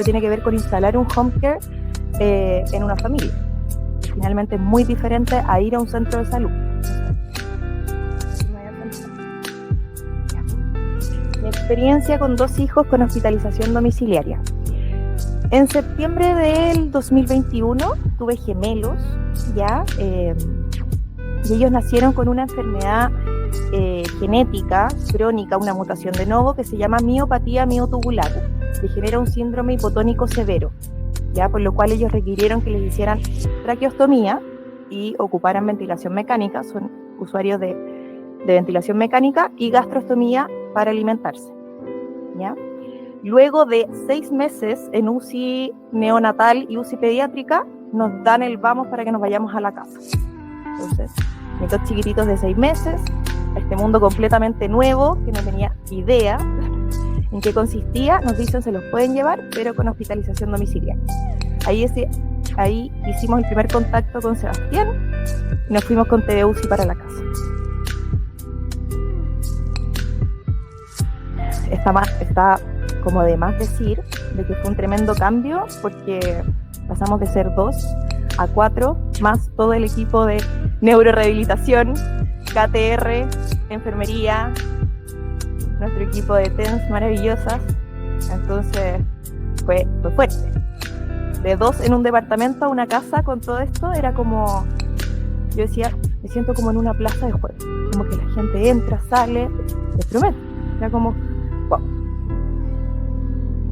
que tiene que ver con instalar un home care en una familia. Finalmente es muy diferente a ir a un centro de salud. Mi experiencia con 2 hijos con hospitalización domiciliaria. En septiembre del 2021 tuve gemelos, ¿ya? Y ellos nacieron con una enfermedad genética, crónica, una mutación de novo que se llama miopatía miotubular, que genera un síndrome hipotónico severo, ¿ya? Por lo cual ellos requirieron que les hicieran traqueostomía y ocuparan ventilación mecánica, son usuarios de ventilación mecánica, y gastrostomía para alimentarse, ¿ya? Luego de 6 meses en UCI neonatal y UCI pediátrica, nos dan el vamos para que nos vayamos a la casa. Entonces, mis 2 chiquititos de 6 meses, este mundo completamente nuevo, que no tenía idea en qué consistía, nos dicen se los pueden llevar, pero con hospitalización domiciliaria. Ahí hicimos el primer contacto con Sebastián y nos fuimos con TDUCI para la casa. Está como de más decir de que fue un tremendo cambio, porque pasamos de ser 2 a 4, más todo el equipo de neurorehabilitación, KTR, enfermería, nuestro equipo de TENS maravillosas. Entonces fue fuerte. De 2 en un departamento a una casa con todo esto, era como, yo decía, me siento como en una plaza de juegos, como que la gente entra, sale, les prometo, era como wow.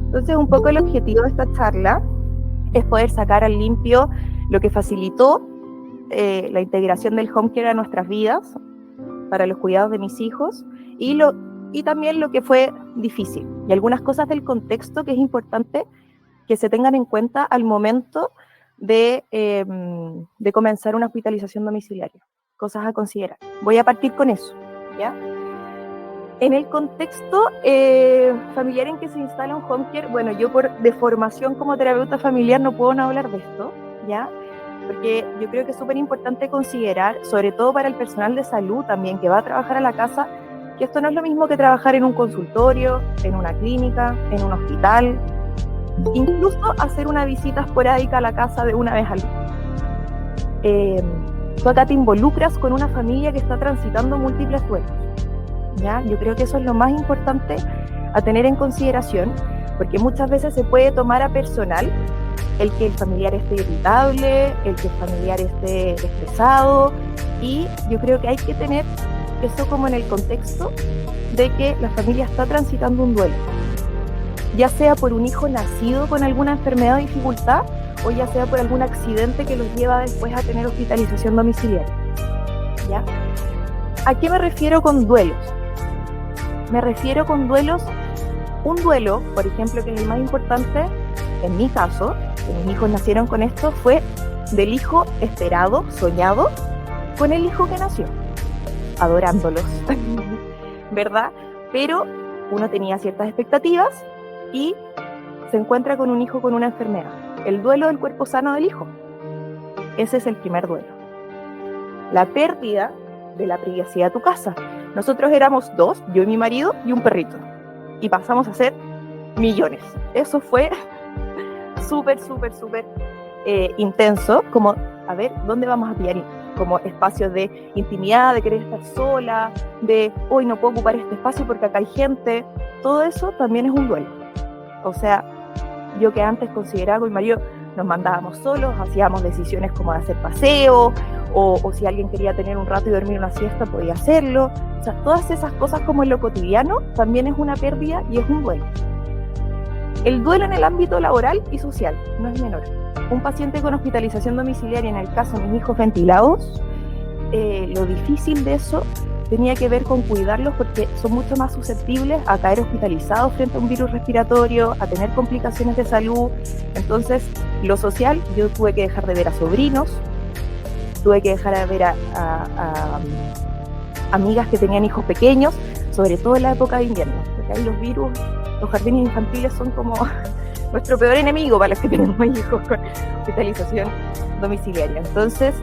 Entonces un poco el objetivo de esta charla es poder sacar al limpio lo que facilitó la integración del home care a nuestras vidas para los cuidados de mis hijos, y también lo que fue difícil, y algunas cosas del contexto que es importante que se tengan en cuenta al momento de comenzar una hospitalización domiciliaria, cosas a considerar. Voy a partir con eso, ¿ya? En el contexto familiar en que se instala un home care, bueno, yo de formación como terapeuta familiar no puedo no hablar de esto, ¿ya? Porque yo creo que es súper importante considerar, sobre todo para el personal de salud también que va a trabajar a la casa, que esto no es lo mismo que trabajar en un consultorio, en una clínica, en un hospital, incluso hacer una visita esporádica a la casa de una vez al día. Tú acá te involucras con una familia que está transitando múltiples duelos, ¿ya? Yo creo que eso es lo más importante a tener en consideración, porque muchas veces se puede tomar a personal el que el familiar esté irritable, el que el familiar esté estresado, y yo creo que hay que tener eso como en el contexto de que la familia está transitando un duelo, ya sea por un hijo nacido con alguna enfermedad o dificultad, o ya sea por algún accidente que los lleva después a tener hospitalización domiciliaria, ¿ya? ¿A qué me refiero con duelos? Me refiero con duelos, un duelo, por ejemplo, que es el más importante, en mi caso, que mis hijos nacieron con esto, fue del hijo esperado, soñado, con el hijo que nació, adorándolos, ¿verdad? Pero uno tenía ciertas expectativas y se encuentra con un hijo con una enfermedad. El duelo del cuerpo sano del hijo. Ese es el primer duelo. La pérdida de la privacidad de tu casa. Nosotros éramos 2, yo y mi marido, y un perrito. Y pasamos a ser millones. Eso fue súper intenso, como, a ver, ¿dónde vamos a pillar como espacios de intimidad, de querer estar sola, de hoy no puedo ocupar este espacio porque acá hay gente? Todo eso también es un duelo. O sea, yo que antes consideraba con mi marido, nos mandábamos solos, hacíamos decisiones como de hacer paseo, o si alguien quería tener un rato y dormir una siesta, podía hacerlo. O sea, todas esas cosas como en lo cotidiano también es una pérdida y es un duelo. El duelo en el ámbito laboral y social no es menor. Un paciente con hospitalización domiciliaria, en el caso de mis hijos ventilados, lo difícil de eso tenía que ver con cuidarlos, porque son mucho más susceptibles a caer hospitalizados frente a un virus respiratorio, a tener complicaciones de salud. Entonces, lo social, yo tuve que dejar de ver a sobrinos, tuve que dejar de ver a amigas que tenían hijos pequeños, sobre todo en la época de invierno, porque ahí los virus, los jardines infantiles son como nuestro peor enemigo para los que tenemos hijos con hospitalización domiciliaria. Entonces,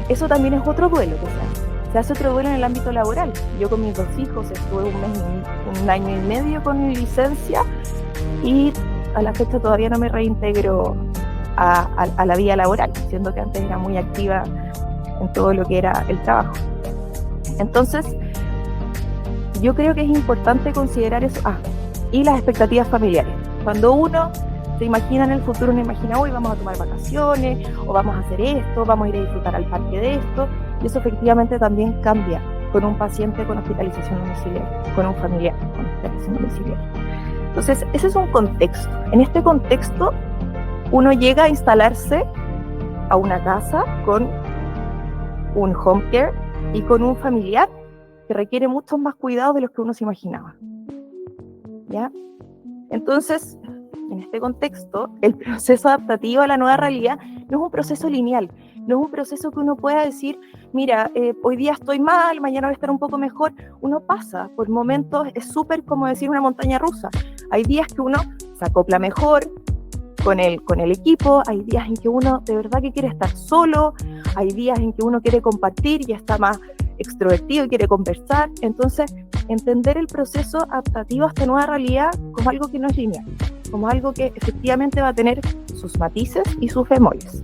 eso también es otro duelo, o sea, se hace otro duelo en el ámbito laboral. Yo con mis 2 hijos estuve un año y medio con mi licencia, y a la fecha todavía no me reintegro a la vida laboral, siendo que antes era muy activa en todo lo que era el trabajo. Entonces, yo creo que es importante considerar eso. Y las expectativas familiares. Cuando uno se imagina en el futuro, uno imagina, hoy vamos a tomar vacaciones, o vamos a hacer esto, vamos a ir a disfrutar al parque de esto, y eso efectivamente también cambia con un paciente con hospitalización domiciliaria, con un familiar con hospitalización domiciliaria. Entonces, ese es un contexto. En este contexto, uno llega a instalarse a una casa con un home care y con un familiar que requiere muchos más cuidados de los que uno se imaginaba. ¿Ya? Entonces, en este contexto, el proceso adaptativo a la nueva realidad no es un proceso lineal, no es un proceso que uno pueda decir, mira, hoy día estoy mal, mañana voy a estar un poco mejor. Uno pasa por momentos, es súper como decir una montaña rusa. Hay días que uno se acopla mejor con el equipo, hay días en que uno de verdad que quiere estar solo, hay días en que uno quiere compartir y está más extrovertido y quiere conversar. Entonces, entender el proceso adaptativo a esta nueva realidad como algo que no es lineal, como algo que efectivamente va a tener sus matices y sus bemoles.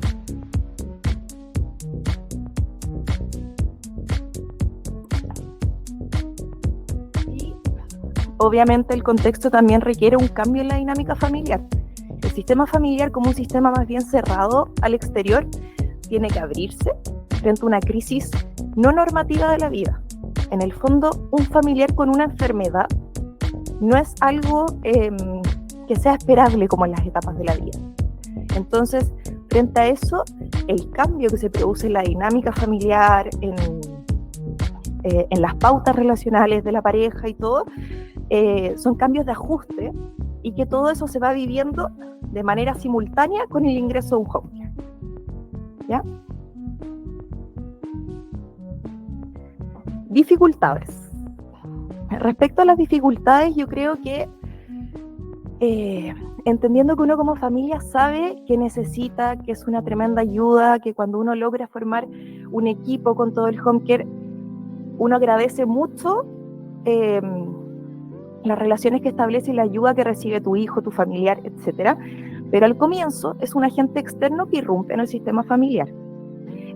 Y obviamente el contexto también requiere un cambio en la dinámica familiar. El sistema familiar, como un sistema más bien cerrado al exterior, tiene que abrirse frente a una crisis no normativa de la vida. En el fondo, un familiar con una enfermedad no es algo que sea esperable como en las etapas de la vida. Entonces, frente a eso, el cambio que se produce en la dinámica familiar, en las pautas relacionales de la pareja y todo, son cambios de ajuste, y que todo eso se va viviendo de manera simultánea con el ingreso de un home care. ¿Ya? Dificultades. Respecto a las dificultades, yo creo que entendiendo que uno como familia sabe que necesita, que es una tremenda ayuda, que cuando uno logra formar un equipo con todo el home care, uno agradece mucho las relaciones que establece y la ayuda que recibe tu hijo, tu familiar, etc. Pero al comienzo es un agente externo que irrumpe en el sistema familiar.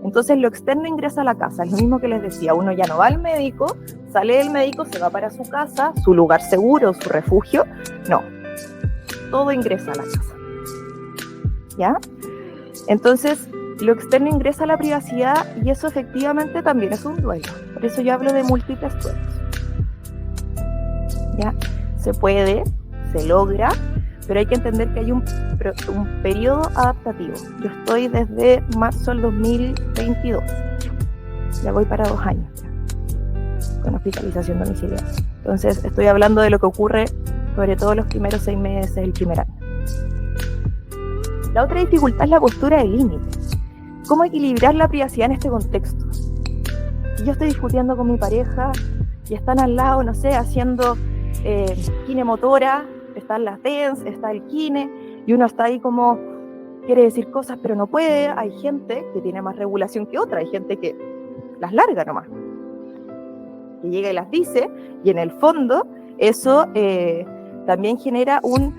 Entonces lo externo ingresa a la casa, es lo mismo que les decía, uno ya no va al médico, sale del médico, se va para su casa, su lugar seguro, su refugio, no, todo ingresa a la casa, ¿ya? Entonces lo externo ingresa a la privacidad y eso efectivamente también es un duelo, por eso yo hablo de múltiples duelos, ¿ya? Se puede, se logra, pero hay que entender que hay un periodo adaptativo. Yo estoy desde marzo del 2022, ya voy para 2 años ya, con hospitalización domiciliaria. Entonces estoy hablando de lo que ocurre sobre todo los primeros 6 meses del primer año. La otra dificultad es la postura de límite. ¿Cómo equilibrar la privacidad en este contexto? Si yo estoy discutiendo con mi pareja y están al lado, no sé, haciendo kinemotora, están las TENS, está el kine, y uno está ahí como quiere decir cosas pero no puede. Hay gente que tiene más regulación que otra, hay gente que las larga nomás, que llega y las dice, y en el fondo eso también genera un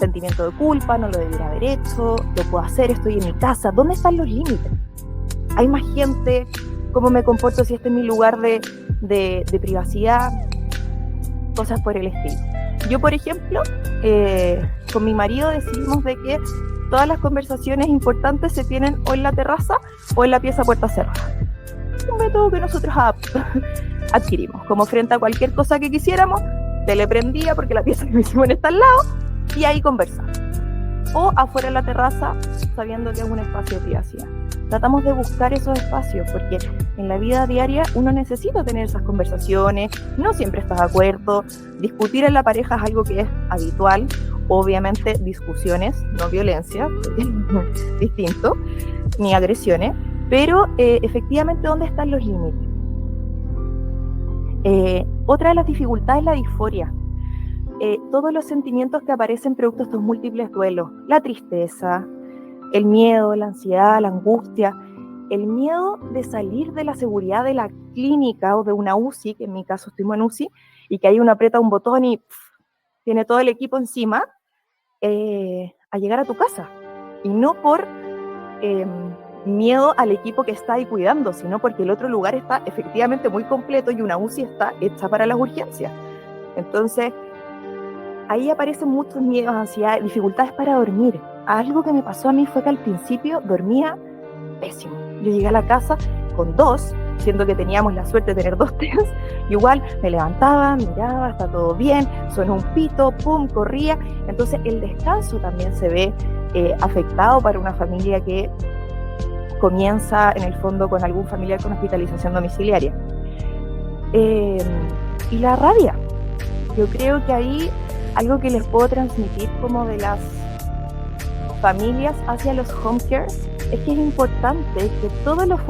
sentimiento de culpa, no lo debiera haber hecho, lo puedo hacer, estoy en mi casa. ¿Dónde están los límites? Hay más gente, ¿cómo me comporto si este es mi lugar de privacidad? Cosas por el estilo. Yo, por ejemplo, con mi marido decidimos de que todas las conversaciones importantes se tienen o en la terraza o en la pieza puerta cerrada. Un método que nosotros adquirimos, como frente a cualquier cosa que quisiéramos, tele prendía porque la pieza que me hicimos está al lado y ahí conversamos. O afuera en la terraza, sabiendo que es un espacio de privacidad. Tratamos de buscar esos espacios porque en la vida diaria uno necesita tener esas conversaciones, no siempre estás de acuerdo, discutir en la pareja es algo que es habitual, obviamente discusiones, no violencia, distinto, ni agresiones, pero efectivamente ¿dónde están los límites? Otra de las dificultades es la disforia. Todos los sentimientos que aparecen producto de estos múltiples duelos, la tristeza, el miedo, la ansiedad, la angustia, el miedo de salir de la seguridad de la clínica o de una UCI, que en mi caso estoy en UCI, y que ahí uno aprieta un botón y tiene todo el equipo encima, a llegar a tu casa, y no por miedo al equipo que está ahí cuidando, sino porque el otro lugar está efectivamente muy completo y una UCI está hecha para las urgencias. Entonces, ahí aparecen muchos miedos, ansiedades, dificultades para dormir. Algo que me pasó a mí fue que al principio dormía pésimo. Yo llegué a la casa con 2, siendo que teníamos la suerte de tener 2 TENS, igual me levantaba, miraba, está todo bien, sonó un pito, pum, corría. Entonces el descanso también se ve afectado para una familia que comienza en el fondo con algún familiar con hospitalización domiciliaria. Y la rabia. Yo creo que ahí algo que les puedo transmitir como de las familias hacia los home care es que es importante que todos los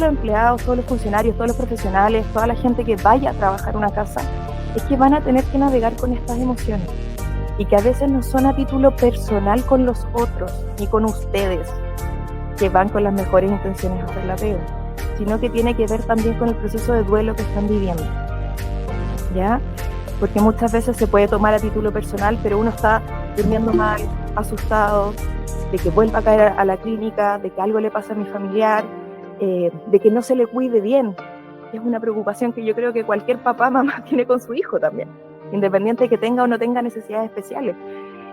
empleados, todos los funcionarios, todos los profesionales, toda la gente que vaya a trabajar en una casa, es que van a tener que navegar con estas emociones y que a veces no son a título personal con los otros ni con ustedes, que van con las mejores intenciones a hacer la pega, sino que tiene que ver también con el proceso de duelo que están viviendo, ¿ya? Porque muchas veces se puede tomar a título personal, pero uno está durmiendo mal, asustado, de que vuelva a caer a la clínica, de que algo le pasa a mi familiar, de que no se le cuide bien. Es una preocupación que yo creo que cualquier papá, mamá tiene con su hijo también, independiente de que tenga o no tenga necesidades especiales.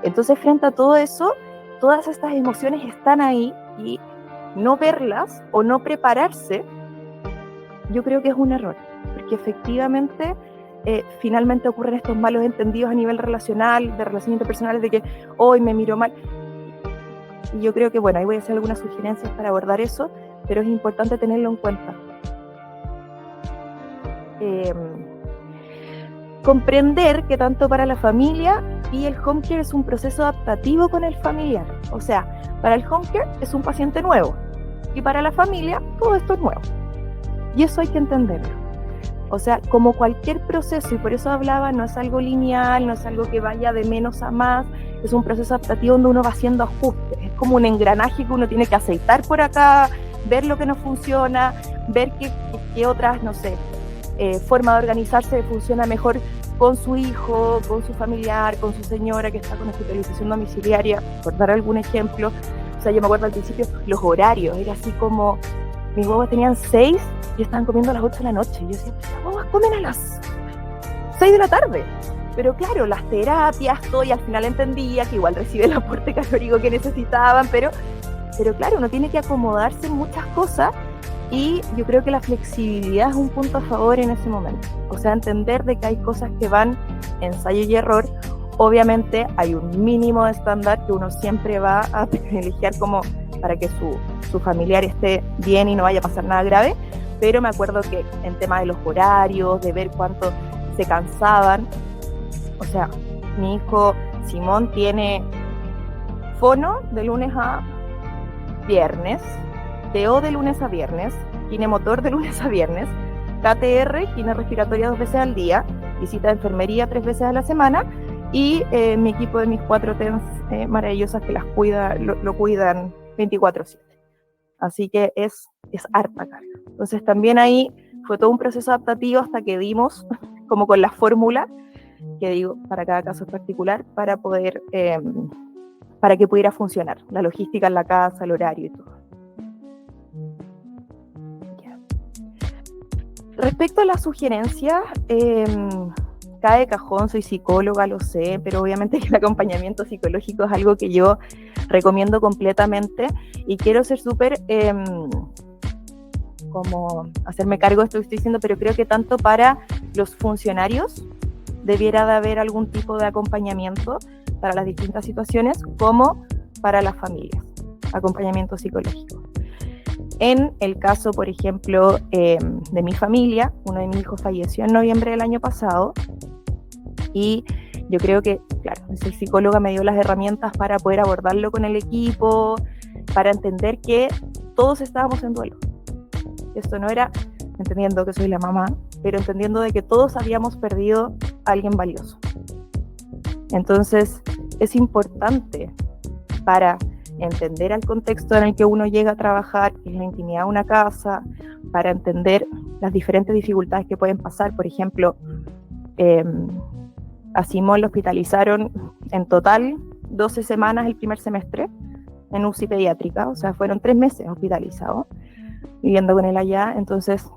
Entonces, frente a todo eso, todas estas emociones están ahí y no verlas o no prepararse, yo creo que es un error, porque efectivamente finalmente ocurren estos malos entendidos a nivel relacional, de relaciones interpersonales, de que hoy me miro mal. Y yo creo que, bueno, ahí voy a hacer algunas sugerencias para abordar eso, pero es importante tenerlo en cuenta. Comprender que tanto para la familia y el home care es un proceso adaptativo con el familiar. O sea, para el home care es un paciente nuevo y para la familia todo esto es nuevo. Y eso hay que entenderlo. O sea, como cualquier proceso, y por eso hablaba, no es algo lineal, no es algo que vaya de menos a más, es un proceso adaptativo donde uno va haciendo ajustes. Es como un engranaje que uno tiene que aceitar por acá, ver lo que no funciona, ver qué otras, no sé, forma de organizarse funciona mejor con su hijo, con su familiar, con su señora que está con hospitalización domiciliaria, por dar algún ejemplo. O sea, yo me acuerdo al principio, los horarios, era así como, mis huevos tenían 6 y estaban comiendo a las 8 de la noche. Y yo decía, pues las huevos comen a las 6 de la tarde. Pero claro, las terapias, todo, y al final entendía que igual recibe el aporte calórico que necesitaban, pero claro, uno tiene que acomodarse en muchas cosas, y yo creo que la flexibilidad es un punto a favor en ese momento. O sea, entender de que hay cosas que van ensayo y error. Obviamente hay un mínimo de estándar que uno siempre va a privilegiar como para que su familiar esté bien y no vaya a pasar nada grave, pero me acuerdo que en tema de los horarios, de ver cuánto se cansaban, o sea, mi hijo Simón tiene fono de lunes a viernes, TO de lunes a viernes, kinemotor de lunes a viernes, KTR, quina respiratoria 2 veces al día, visita de enfermería 3 veces a la semana, y mi equipo de mis 4 TENS maravillosas que las lo cuidan 24/7. Así que es harta carga. Entonces también ahí fue todo un proceso adaptativo hasta que dimos como con la fórmula, que digo, para cada caso en particular, para poder, para que pudiera funcionar la logística en la casa, el horario y todo. Respecto a las sugerencias, cae de cajón, soy psicóloga, lo sé, pero obviamente que el acompañamiento psicológico es algo que yo recomiendo completamente, y quiero ser súper, como hacerme cargo de esto que estoy diciendo, pero creo que tanto para los funcionarios debiera de haber algún tipo de acompañamiento para las distintas situaciones, como para las familias, acompañamiento psicológico. En el caso, por ejemplo, de mi familia, uno de mis hijos falleció en noviembre del año pasado, y yo creo que, claro, esa psicóloga me dio las herramientas para poder abordarlo con el equipo, para entender que todos estábamos en duelo. Esto no era entendiendo que soy la mamá, pero entendiendo de que todos habíamos perdido a alguien valioso. Entonces, es importante para entender el contexto en el que uno llega a trabajar, que es la intimidad de una casa, para entender las diferentes dificultades que pueden pasar. Por ejemplo, a Simón lo hospitalizaron en total 12 semanas el primer semestre en UCI pediátrica, o sea, fueron 3 meses hospitalizados, viviendo con él allá. Entonces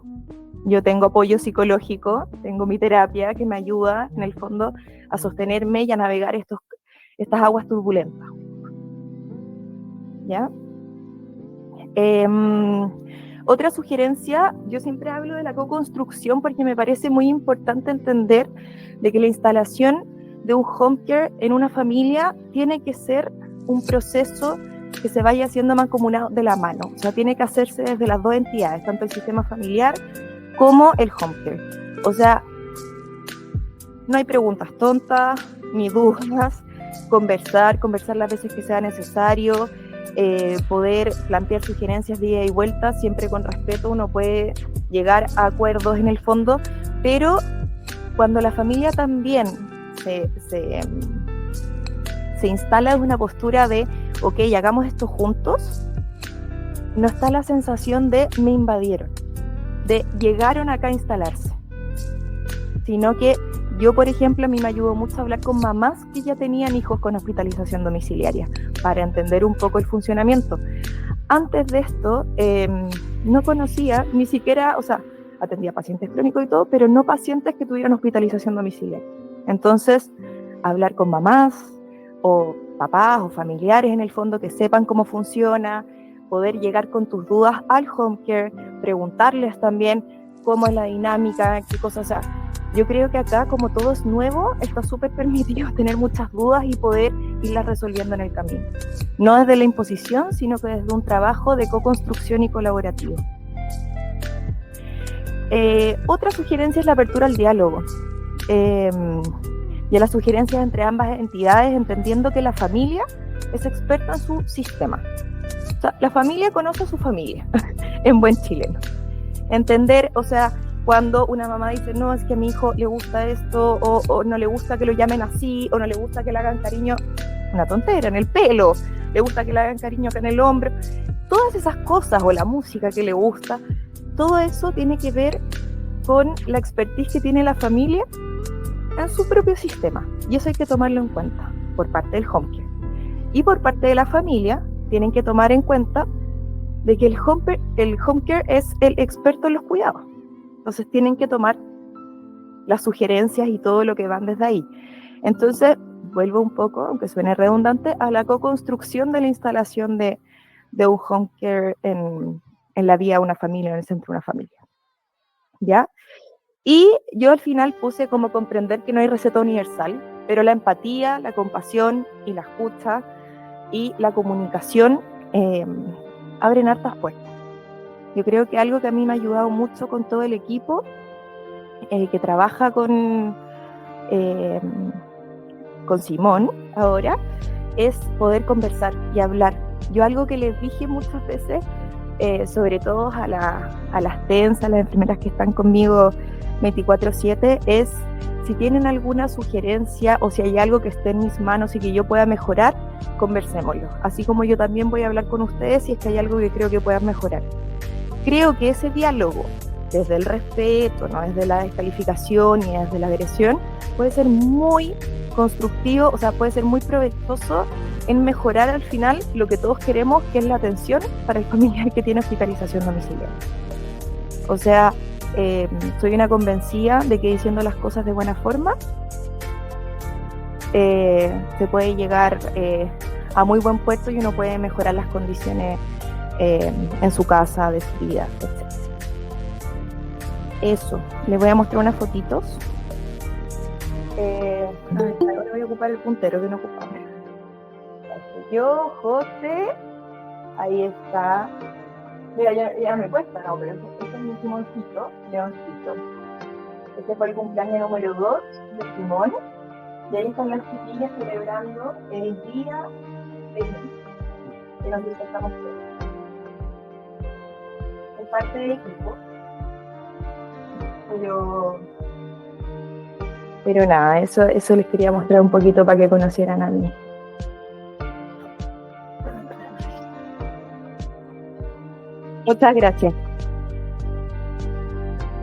yo tengo apoyo psicológico, tengo mi terapia que me ayuda en el fondo a sostenerme y a navegar estas aguas turbulentas. ¿Ya? Otra sugerencia, yo siempre hablo de la co-construcción porque me parece muy importante entender de que la instalación de un home care en una familia tiene que ser un proceso que se vaya haciendo mancomunado de la mano, o sea, tiene que hacerse desde las dos entidades, tanto el sistema familiar como el home care. O sea, no hay preguntas tontas, ni dudas, conversar las veces que sea necesario, poder plantear sugerencias de ida y vuelta, siempre con respeto. Uno puede llegar a acuerdos en el fondo, pero cuando la familia también se instala en una postura de, ok, hagamos esto juntos, no está la sensación de me invadieron, de llegaron acá a instalarse, sino que yo, por ejemplo, a mí me ayudó mucho a hablar con mamás que ya tenían hijos con hospitalización domiciliaria para entender un poco el funcionamiento. Antes de esto, no conocía ni siquiera, o sea, atendía pacientes crónicos y todo, pero no pacientes que tuvieran hospitalización domiciliaria. Entonces, hablar con mamás o papás o familiares en el fondo que sepan cómo funciona, poder llegar con tus dudas al home care, preguntarles también cómo es la dinámica, qué cosas, o sea, yo creo que acá, como todo es nuevo, está súper permitido tener muchas dudas y poder irlas resolviendo en el camino. No desde la imposición, sino que desde un trabajo de co-construcción y colaborativo. Otra sugerencia es la apertura al diálogo. Y a las sugerencias entre ambas entidades, entendiendo que la familia es experta en su sistema. O sea, la familia conoce a su familia, en buen chileno. Entender, o sea, cuando una mamá dice, no, es que a mi hijo le gusta esto, o no le gusta que lo llamen así, o no le gusta que le hagan cariño, una tontera, en el pelo, le gusta que le hagan cariño acá en el hombro, todas esas cosas, o la música que le gusta, todo eso tiene que ver con la expertise que tiene la familia en su propio sistema, y eso hay que tomarlo en cuenta por parte del home care. Y por parte de la familia, tienen que tomar en cuenta de que el home care es el experto en los cuidados. Entonces tienen que tomar las sugerencias y todo lo que van desde ahí. Entonces, vuelvo un poco, aunque suene redundante, a la co-construcción de la instalación de un home care en la vía de una familia, en el centro de una familia. ¿Ya? Y yo al final puse como comprender que no hay receta universal, pero la empatía, la compasión y la escucha y la comunicación abren hartas puertas. Yo creo que algo que a mí me ha ayudado mucho con todo el equipo que trabaja con Simón ahora es poder conversar y hablar. Yo algo que les dije muchas veces, sobre todo a las TENS, a las enfermeras que están conmigo 24/7, es si tienen alguna sugerencia o si hay algo que esté en mis manos y que yo pueda mejorar, conversémoslo. Así como yo también voy a hablar con ustedes si es que hay algo que creo que puedan mejorar. Creo que ese diálogo, desde el respeto, no desde la descalificación ni desde la agresión, puede ser muy constructivo, o sea, puede ser muy provechoso en mejorar al final lo que todos queremos, que es la atención para el familiar que tiene hospitalización domiciliaria. O sea, soy una convencida de que diciendo las cosas de buena forma se puede llegar a muy buen puerto y uno puede mejorar las condiciones en su casa, de su vida, etc. Eso, les voy a mostrar unas fotitos. Ahora voy a ocupar el puntero que no ocupamos. Yo, José, ahí está. Mira, ya me cuesta, no, pero este es mi Simoncito, Leoncito. Este fue el cumpleaños número 2 de Simón. Y ahí están las chiquillas celebrando el día de nos estamos todos. Es parte del equipo. Pero nada, eso les quería mostrar un poquito para que conocieran a mí. Muchas gracias.